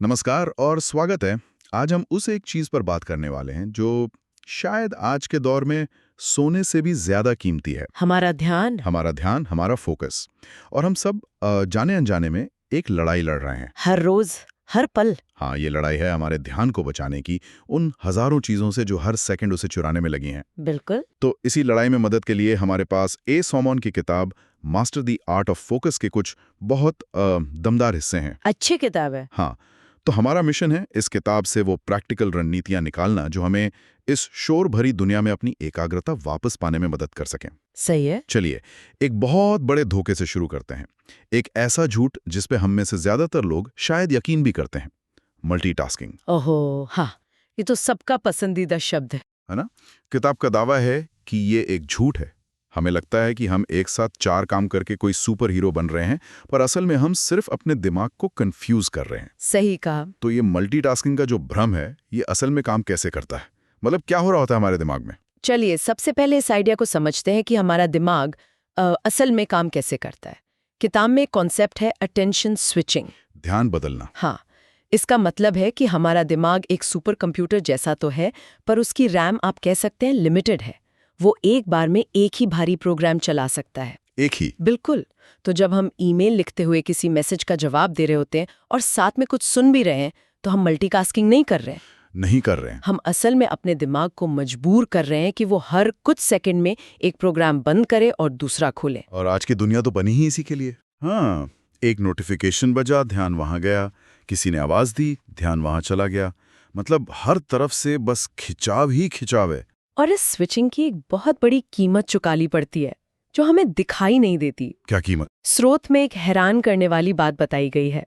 नमस्कार और स्वागत है। आज हम उस एक चीज पर बात करने वाले हैं जो शायद आज के दौर में सोने से भी ज्यादा कीमती है। हमारा ध्यान। हमारा ध्यान, हमारा फोकस। और हम सब जाने अनजाने में एक लड़ाई लड़ रहे हैं। हर रोज, हर पल। हाँ, ये लड़ाई है हमारे ध्यान को बचाने की, उन हजारों चीजों से जो हर सेकंड उसे चुराने में लगी हैं। बिल्कुल। तो इसी लड़ाई में मदद के लिए हमारे पास ए सोमन की किताब master the art of focus के कुछ बहुत दमदार हिस्से हैं। अच्छी किताब है। हाँ, तो हमारा मिशन है इस किताब से वो प्रैक्टिकल रणनीतियां निकालना जो हमें इस शोर भरी दुनिया में अपनी एकाग्रता वापस पाने में मदद कर सकें। सही है। चलिए, एक बहुत बड़े धोखे से शुरू करते हैं। एक ऐसा झूठ जिस पे हम में से ज्यादातर लोग शायद यकीन भी करते हैं, मल्टीटास्किंग। ओहो, हाँ, ये तो सबका पसंदीदा शब्द है ना? किताब का दावा है कि ये एक झूठ है। हमें लगता है कि हम एक साथ 4 काम करके कोई सुपर हीरो बन रहे हैं, पर असल में हम सिर्फ अपने दिमाग को कंफ्यूज कर रहे हैं। सही कहा। तो ये मल्टीटास्किंग का जो भ्रम है, ये असल में काम कैसे करता है? मतलब क्या हो रहा होता है हमारे दिमाग में? चलिए सबसे पहले इस आइडिया को समझते हैं कि हमारा दिमाग असल में काम कैसे करता है। किताब में कॉन्सेप्ट है अटेंशन स्विचिंग, ध्यान बदलना। हाँ, इसका मतलब है कि हमारा दिमाग एक सुपर कंप्यूटर जैसा तो है, पर उसकी रैम आप कह सकते हैं लिमिटेड है। वो एक बार में एक ही भारी प्रोग्राम चला सकता है। एक ही? बिल्कुल। तो जब हम ईमेल लिखते हुए किसी मैसेज का जवाब दे रहे होते हैं और साथ में कुछ सुन भी रहे हैं, तो हम मल्टीटास्किंग नहीं कर रहे हैं। नहीं कर रहे हैं। हम असल में अपने दिमाग को मजबूर कर रहे हैं कि वो हर कुछ सेकंड में एक प्रोग्राम बंद करे और दूसरा खोले। और आज की दुनिया तो बनी ही इसी के लिए। हाँ, एक नोटिफिकेशन बजा, ध्यान वहां गया। किसी ने आवाज दी, ध्यान वहां चला गया। मतलब हर तरफ से बस खिंचाव ही खिंचाव है। और इस स्विचिंग की एक बहुत बड़ी कीमत चुकानी पड़ती है, जो हमें दिखाई नहीं देती। क्या कीमत? स्रोत में एक हैरान करने वाली बात बताई गई है।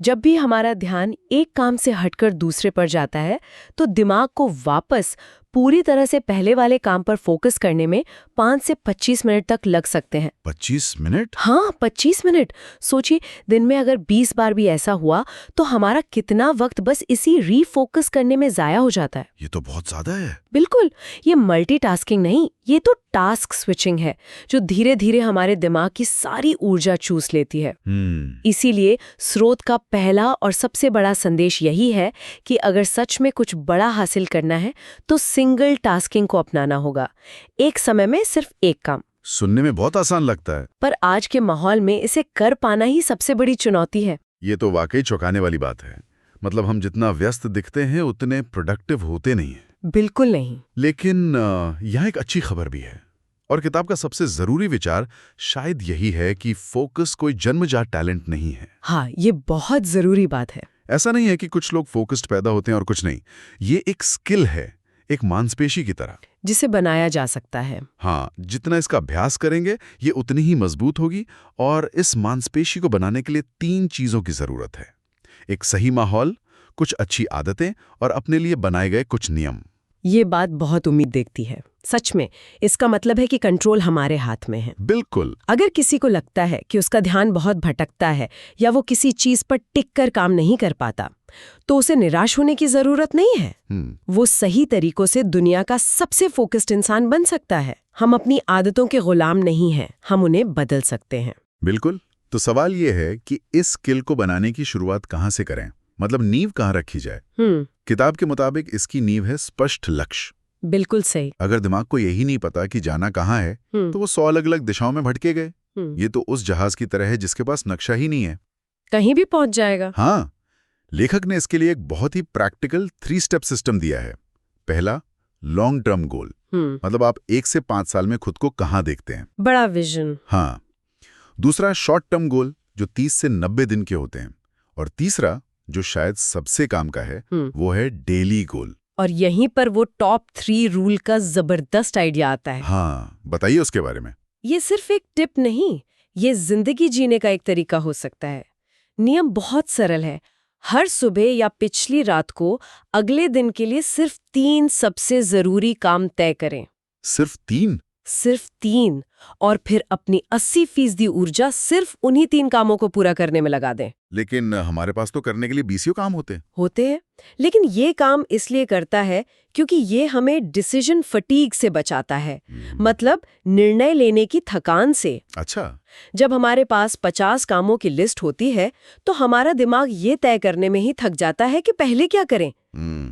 जब भी हमारा ध्यान एक काम से हटकर दूसरे पर जाता है, तो दिमाग को वापस पूरी तरह से पहले वाले काम पर फोकस करने में 5 से 25 मिनट तक लग सकते हैं। 25 मिनट? हाँ, 25 मिनट। सोचिए, दिन में अगर 20 बार भी ऐसा हुआ, तो हमारा कितना वक्त बस इसी रीफोकस करने में जाया हो जाता है। ये तो बहुत ज्यादा है। बिल्कुल। ये मल्टीटास्किंग नहीं, ये तो टास्क स्विचिंग है, जो धीरे धीरे हमारे दिमाग की सारी ऊर्जा चूस लेती है। इसीलिए स्रोत का पहला और सबसे बड़ा संदेश यही है कि अगर सच में कुछ बड़ा हासिल करना है, तो सिंगल टास्किंग को अपनाना होगा। एक समय में सिर्फ एक काम। सुनने में बहुत आसान लगता है, पर आज के माहौल में इसे कर पाना ही सबसे बड़ी चुनौती है। ये तो वाकई चौंकाने वाली बात है। मतलब हम जितना व्यस्त दिखते हैं उतने प्रोडक्टिव होते नहीं हैं। बिल्कुल नहीं। लेकिन यहाँ एक अच्छी खबर भी है। और किताब का सबसे जरूरी विचार शायद यही है कि फोकस कोई जन्मजात टैलेंट नहीं है। हाँ, ये बहुत जरूरी बात है। ऐसा नहीं है कि कुछ लोग फोकस्ड पैदा होते हैं और कुछ नहीं। ये एक स्किल है, एक मांसपेशी की तरह, जिसे बनाया जा सकता है। हाँ, जितना इसका अभ्यास करेंगे ये उतनी ही मजबूत होगी। और इस मांसपेशी को बनाने के लिए 3 चीजों की जरूरत है। एक सही माहौल, कुछ अच्छी आदतें और अपने लिए बनाए गए कुछ नियम। ये बात बहुत उम्मीद देखती है। सच में, इसका मतलब है कि कंट्रोल हमारे हाथ में है। बिल्कुल। अगर किसी को लगता है कि उसका ध्यान बहुत भटकता है या वो किसी चीज पर टिक कर काम नहीं कर पाता, तो उसे निराश होने की जरूरत नहीं है। वो सही तरीकों से दुनिया का सबसे फोकस्ड इंसान बन सकता है। हम अपनी आदतों के गुलाम नहीं हैं, हम उन्हें बदल सकते हैं। बिल्कुल। तो सवाल ये है कि इस स्किल को बनाने की शुरुआत कहाँ से करें? मतलब नींव कहाँ रखी जाए? किताब के मुताबिक इसकी नींव है स्पष्ट लक्ष्य। बिल्कुल सही। अगर दिमाग को यही नहीं पता कि जाना कहाँ है, तो वो 100 अलग अलग दिशाओं में भटके गए। ये तो उस जहाज की तरह है जिसके पास नक्शा ही नहीं है, कहीं भी पहुंच जाएगा। हाँ, लेखक ने इसके लिए एक बहुत ही प्रैक्टिकल 3 स्टेप सिस्टम दिया है। पहला, लॉन्ग टर्म गोल। मतलब आप 1 से 5 साल में खुद को कहाँ देखते हैं? बड़ा विजन। हाँ। दूसरा, शॉर्ट टर्म गोल, जो 30 से 90 दिन के होते हैं। और तीसरा, जो शायद सबसे काम का है, वो है डेली गोल। और यहीं पर वो टॉप 3 रूल का जबरदस्त आइडिया आता है। हाँ, बताइए उसके बारे में। ये सिर्फ एक टिप नहीं, ये जिंदगी जीने का एक तरीका हो सकता है। नियम बहुत सरल है। हर सुबह या पिछली रात को अगले दिन के लिए सिर्फ 3 सबसे जरूरी काम तय करें। सिर्फ 3? सिर्फ 3। और फिर अपनी 80% ऊर्जा सिर्फ उन्हीं 3 कामों को पूरा करने में लगा दें। लेकिन हमारे पास तो करने के लिए 20 काम होते हैं। लेकिन ये काम इसलिए करता है क्योंकि ये हमें डिसीजन फटीग से बचाता है। मतलब निर्णय लेने की थकान से। अच्छा। जब हमारे पास 50 कामों की लिस्ट होती है तो हमारा दिमाग ये तय करने में ही थक जाता है कि पहले क्या करें।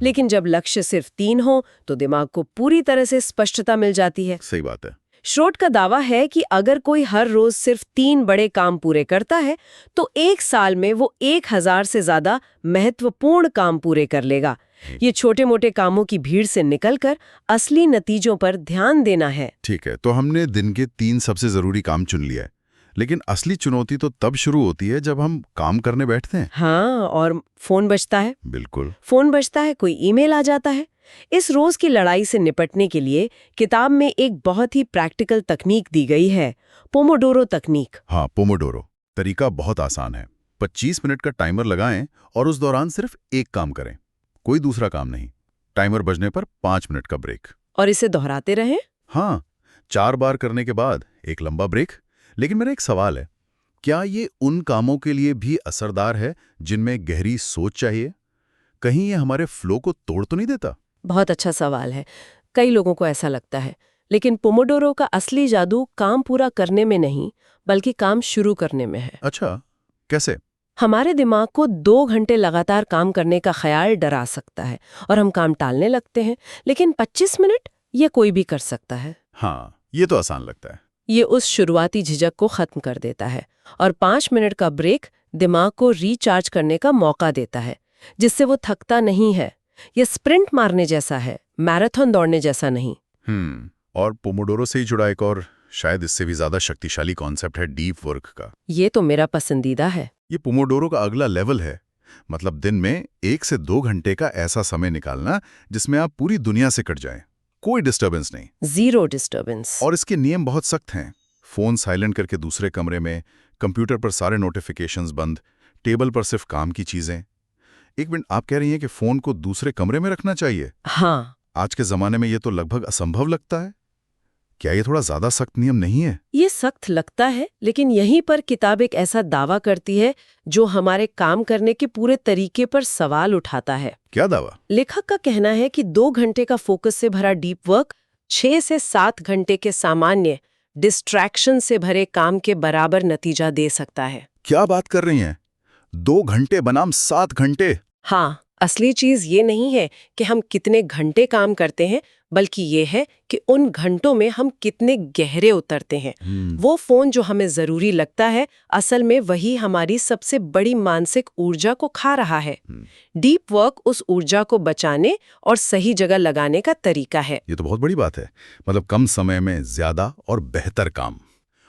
लेकिन जब लक्ष्य सिर्फ 3 हो तो दिमाग को पूरी तरह से स्पष्टता मिल जाती है। सही बात है। श्रोट का दावा है कि अगर कोई हर रोज सिर्फ 3 बड़े काम पूरे करता है तो 1 साल में वो 1000 से ज्यादा महत्वपूर्ण काम पूरे कर लेगा। ये छोटे मोटे कामों की भीड़ से निकलकर असली नतीजों पर ध्यान देना है। ठीक है, तो हमने दिन के 3 सबसे जरूरी काम चुन लिया है, लेकिन असली चुनौती तो तब शुरू होती है जब हम काम करने बैठते हैं। हाँ, और फोन बजता है। बिल्कुल। फोन बजता है, कोई ईमेल आ जाता है। इस रोज की लड़ाई से निपटने के लिए किताब में एक बहुत ही प्रैक्टिकल तकनीक दी गई है, पोमोडोरो तकनीक। हाँ, पोमोडोरो तरीका बहुत आसान है। 25 मिनट का टाइमर लगाएं और उस दौरान सिर्फ एक काम करें, कोई दूसरा काम नहीं। टाइमर बजने पर 5 मिनट का ब्रेक। और इसे दोहराते रहें। हाँ, 4 बार करने के बाद एक लंबा ब्रेक। लेकिन मेरा एक सवाल है, क्या ये उन कामों के लिए भी असरदार है जिनमें गहरी सोच चाहिए? कहीं ये हमारे फ्लो को तोड़ तो नहीं देता? बहुत अच्छा सवाल है। कई लोगों को ऐसा लगता है, लेकिन पोमोडोरो का असली जादू काम पूरा करने में नहीं बल्कि काम शुरू करने में है। अच्छा, कैसे? हमारे दिमाग को 2 घंटे लगातार काम करने का ख्याल डरा सकता है और हम काम टालने लगते हैं, लेकिन 25 मिनट ये कोई भी कर सकता है। हाँ, ये तो आसान लगता है। ये उस शुरुआती झिझक को खत्म कर देता है और 5 मिनट का ब्रेक दिमाग को रिचार्ज करने का मौका देता है, जिससे वो थकता नहीं है। ये स्प्रिंट मारने जैसा है, मैराथन दौड़ने जैसा नहीं। और पोमोडोरो से ही जुड़ा एक और शायद इससे भी ज्यादा शक्तिशाली कॉन्सेप्ट है डीप वर्क का। ये तो मेरा पसंदीदा है। ये पोमोडोरो का अगला लेवल है। मतलब दिन में 1 से 2 घंटे का ऐसा समय निकालना जिसमें आप पूरी दुनिया से कट जाएं, कोई डिस्टर्बेंस नहीं। 0 डिस्टर्बेंस। और इसके नियम बहुत सख्त हैं। फोन साइलेंट करके दूसरे कमरे में, कंप्यूटर पर सारे नोटिफिकेशंस बंद, टेबल पर सिर्फ काम की चीजें। एक मिनट, आप कह रही हैं कि फोन को दूसरे कमरे में रखना चाहिए? हाँ। आज के जमाने में ये तो लगभग असंभव लगता है। क्या ये थोड़ा ज्यादा सख्त नियम नहीं है? ये सख्त लगता है, लेकिन यहीं पर किताब एक ऐसा दावा करती है जो हमारे काम करने के पूरे तरीके पर सवाल उठाता है। क्या दावा? लेखक का कहना है कि 2 घंटे का फोकस से भरा डीप वर्क 6 से 7 घंटे के सामान्य डिस्ट्रैक्शन से भरे काम के बराबर नतीजा दे सकता है। क्या बात कर रही हैं? 2 घंटे बनाम 7 घंटे? हाँ, असली चीज ये नहीं है कि हम कितने घंटे काम करते हैं, बल्कि ये है कि उन घंटों में हम कितने गहरे उतरते हैं। वो फोन जो हमें जरूरी लगता है, असल में वही हमारी सबसे बड़ी मानसिक ऊर्जा को खा रहा है। डीप वर्क उस ऊर्जा को बचाने और सही जगह लगाने का तरीका है। ये तो बहुत बड़ी बात है। मतलब कम समय में ज्यादा और बेहतर काम।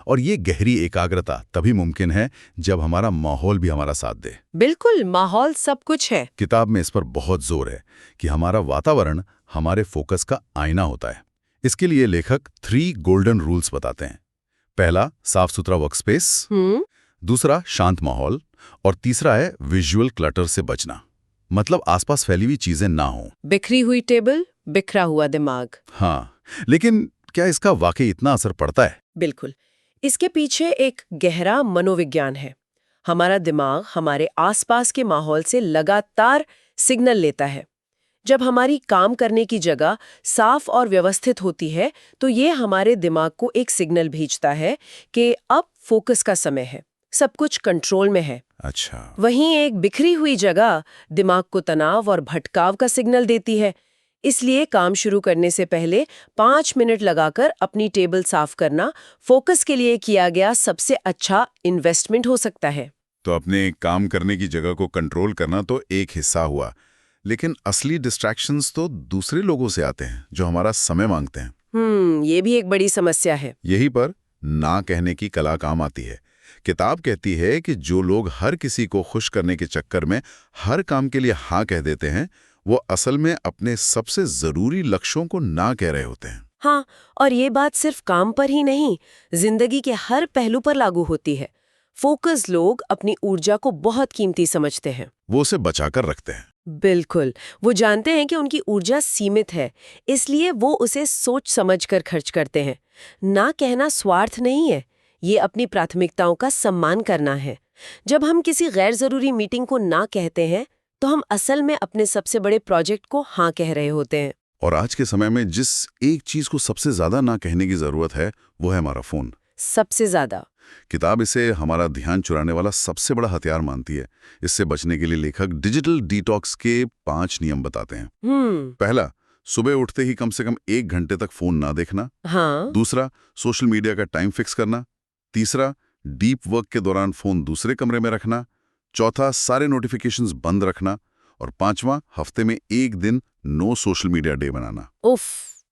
और ये गहरी एकाग्रता तभी मुमकिन है जब हमारा माहौल भी हमारा साथ दे। बिल्कुल, माहौल सब कुछ है। किताब में इस पर बहुत जोर है कि हमारा वातावरण हमारे फोकस का आईना होता है। इसके लिए लेखक 3 गोल्डन रूल्स बताते हैं। पहला, साफ सुथरा वर्कस्पेस। दूसरा, शांत माहौल। और तीसरा है विजुअल क्लटर से बचना। मतलब आसपास फैली हुई चीजें ना हो। बिखरी हुई टेबल, बिखरा हुआ दिमाग। हाँ, लेकिन क्या इसका वाकई इतना असर पड़ता है? बिल्कुल। इसके पीछे एक गहरा मनोविज्ञान है। हमारा दिमाग हमारे आसपास के माहौल से लगातार सिग्नल लेता है। जब हमारी काम करने की जगह साफ और व्यवस्थित होती है तो ये हमारे दिमाग को एक सिग्नल भेजता है कि अब फोकस का समय है, सब कुछ कंट्रोल में है। अच्छा। वहीं एक बिखरी हुई जगह दिमाग को तनाव और भटकाव का सिग्नल देती है। इसलिए काम शुरू करने से पहले 5 मिनट लगाकर अपनी टेबल साफ करना फोकस के लिए किया गया सबसे अच्छा इन्वेस्टमेंट हो सकता है। तो अपने काम करने की जगह को कंट्रोल करना तो एक हिस्सा हुआ, लेकिन असली डिस्ट्रैक्शंस तो दूसरे लोगों से आते हैं जो हमारा समय मांगते हैं। ये भी एक बड़ी समस्या है। यही पर ना कहने की कला काम आती है। किताब कहती है कि जो लोग हर किसी को खुश करने के चक्कर में हर काम के लिए हाँ कह देते हैं, वो असल में अपने सबसे जरूरी लक्ष्यों को ना कह रहे होते हैं। हाँ, और ये बात सिर्फ काम पर ही नहीं, जिंदगी के हर पहलू पर लागू होती है। फोकस लोग अपनी ऊर्जा को बहुत कीमती समझते हैं। वो उसे बचाकर रखते हैं। बिल्कुल, वो जानते हैं कि उनकी ऊर्जा सीमित है, इसलिए वो उसे सोच समझकर खर्च करते हैं। ना कहना स्वार्थ नहीं है, ये अपनी प्राथमिकताओं का सम्मान करना है। जब हम किसी गैर जरूरी मीटिंग को ना कहते हैं तो हम असल में अपने सबसे बड़े प्रोजेक्ट को हाँ कह रहे होते हैं। और आज के समय में जिस एक चीज को सबसे ज्यादा ना कहने की जरूरत है वो है हमारा फोन। सबसे ज्यादा। किताब इसे हमारा ध्यान चुराने वाला सबसे बड़ा हथियार मानती है। इससे बचने के लिए लेखक डिजिटल डिटॉक्स के 5 नियम बताते हैं। पहला, सुबह उठते ही कम से कम 1 घंटे तक फोन ना देखना। हाँ। दूसरा, सोशल मीडिया का टाइम फिक्स करना। तीसरा, डीप वर्क के दौरान फोन दूसरे कमरे में रखना। चौथा, सारे नोटिफिकेशंस बंद रखना। और 5वां, हफ्ते में 1 दिन नो सोशल मीडिया डे बनाना। उफ।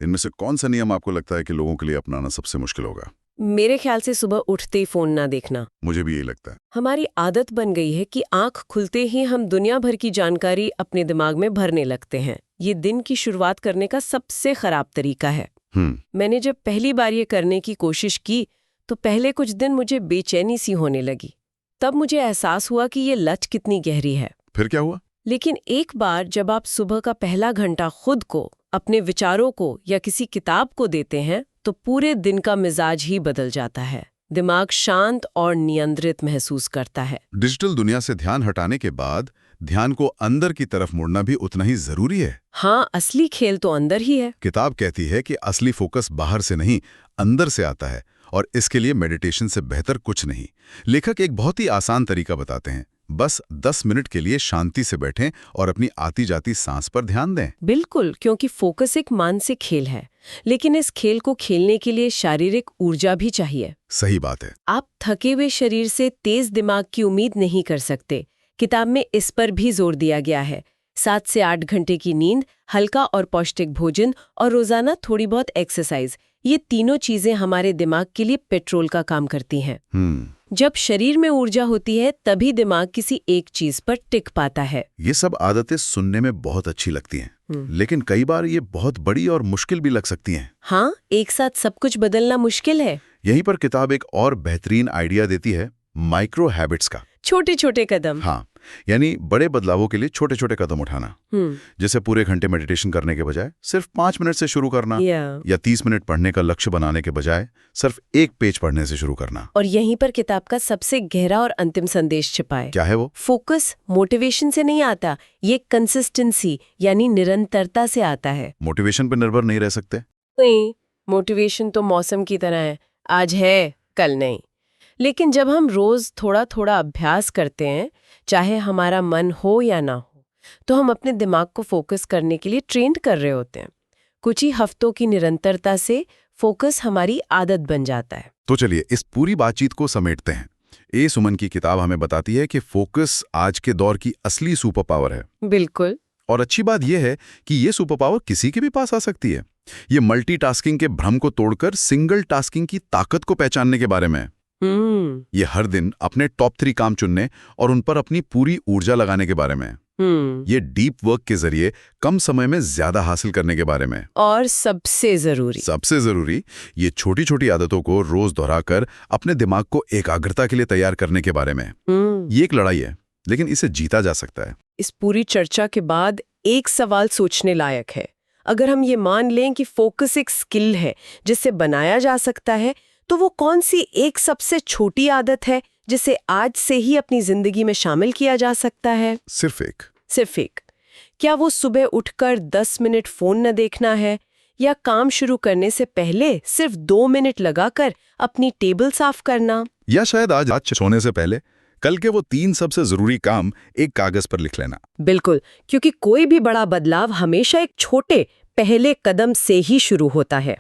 इनमें से कौन सा नियम आपको लगता है कि लोगों के लिए अपनाना सबसे मुश्किल होगा? मेरे ख्याल से सुबह उठते ही फोन ना देखना। मुझे भी यही लगता है। हमारी आदत बन गई है कि आंख खुलते ही हम दुनिया भर की जानकारी अपने दिमाग में भरने लगते हैं। ये दिन की शुरुआत करने का सबसे खराब तरीका है। मैंने जब पहली बार ये करने की कोशिश की तो पहले कुछ दिन मुझे बेचैनी सी होने लगी। तब मुझे एहसास हुआ कि ये लत कितनी गहरी है। फिर क्या हुआ? लेकिन एक बार जब आप सुबह का पहला घंटा खुद को, अपने विचारों को या किसी किताब को देते हैं तो पूरे दिन का मिजाज ही बदल जाता है। दिमाग शांत और नियंत्रित महसूस करता है। डिजिटल दुनिया से ध्यान हटाने के बाद ध्यान को अंदर की तरफ मोड़ना भी उतना ही जरूरी है। हाँ, असली खेल तो अंदर ही है। किताब कहती है कि असली फोकस बाहर से नहीं, अंदर से आता है, और इसके लिए मेडिटेशन से बेहतर कुछ नहीं। लेखक एक बहुत ही आसान तरीका बताते हैं। बस 10 मिनट के लिए शांति से बैठें और अपनी आती जाती सांस पर ध्यान दें। बिल्कुल, क्योंकि फोकस एक मानसिक खेल है, लेकिन इस खेल को खेलने के लिए शारीरिक ऊर्जा भी चाहिए। सही बात है। आप थके हुए शरीर से तेज दिमाग की उम्मीद नहीं कर सकते। किताब में इस पर भी जोर दिया गया है। 7 से 8 घंटे की नींद, हल्का और पौष्टिक भोजन और रोजाना थोड़ी बहुत एक्सरसाइज, ये तीनों चीजें हमारे दिमाग के लिए पेट्रोल का काम करती हैं। जब शरीर में ऊर्जा होती है तभी दिमाग किसी एक चीज पर टिक पाता है। ये सब आदतें सुनने में बहुत अच्छी लगती हैं, लेकिन कई बार ये बहुत बड़ी और मुश्किल भी लग सकती हैं। हाँ, एक साथ सब कुछ बदलना मुश्किल है। यहीं पर किताब एक और बेहतरीन आइडिया देती है, माइक्रो हैबिट्स का। छोटे छोटे कदम। हाँ, यानी बड़े बदलावों के लिए छोटे छोटे कदम उठाना। जैसे पूरे घंटे मेडिटेशन करने के बजाय सिर्फ 5 मिनट से शुरू करना, या 30 मिनट पढ़ने का लक्ष्य बनाने के बजाय सिर्फ 1 पेज पढ़ने से शुरू करना। और यहीं पर किताब का सबसे गहरा और अंतिम संदेश छिपा है। क्या है वो? फोकस मोटिवेशन से नहीं आता, ये कंसिस्टेंसी यानी निरंतरता से आता है। मोटिवेशन पर निर्भर नहीं रह सकते। नहीं, मोटिवेशन तो मौसम की तरह है, आज है कल नहीं। लेकिन जब हम रोज थोड़ा थोड़ा अभ्यास करते हैं, चाहे हमारा मन हो या ना हो, तो हम अपने दिमाग को फोकस करने के लिए ट्रेंड कर रहे होते हैं। कुछ ही हफ्तों की निरंतरता से फोकस हमारी आदत बन जाता है। तो चलिए इस पूरी बातचीत को समेटते हैं। ए सुमन की किताब हमें बताती है कि फोकस आज के दौर की असली सुपर पावर है। बिल्कुल। और अच्छी बात यह है कि ये सुपर पावर किसी के भी पास आ सकती है। ये मल्टीटास्किंग के भ्रम को तोड़कर सिंगल टास्किंग की ताकत को पहचानने के बारे में। ये हर दिन अपने टॉप 3 काम चुनने और उन पर अपनी पूरी ऊर्जा लगाने के बारे में। ये डीप वर्क के जरिए कम समय में ज्यादा हासिल करने के बारे में। और सबसे जरूरी, ये छोटी छोटी आदतों को रोज दोहराकर अपने दिमाग को एकाग्रता के लिए तैयार करने के बारे में। ये एक लड़ाई है, लेकिन इसे जीता जा सकता है। इस पूरी चर्चा के बाद एक सवाल सोचने लायक है। अगर हम ये मान लें कि फोकस एक स्किल है जिसे बनाया जा सकता है, तो वो कौन सी एक सबसे छोटी आदत है जिसे आज से ही अपनी जिंदगी में शामिल किया जा सकता है? सिर्फ एक। क्या वो सुबह उठकर 10 मिनट फोन न देखना है, या काम शुरू करने से पहले सिर्फ 2 मिनट लगाकर अपनी टेबल साफ करना, या शायद आज सोने से पहले कल के वो 3 सबसे जरूरी काम एक कागज पर लिख लेना। बिल्कुल, क्योंकि कोई भी बड़ा बदलाव हमेशा एक छोटे पहले कदम से ही शुरू होता है।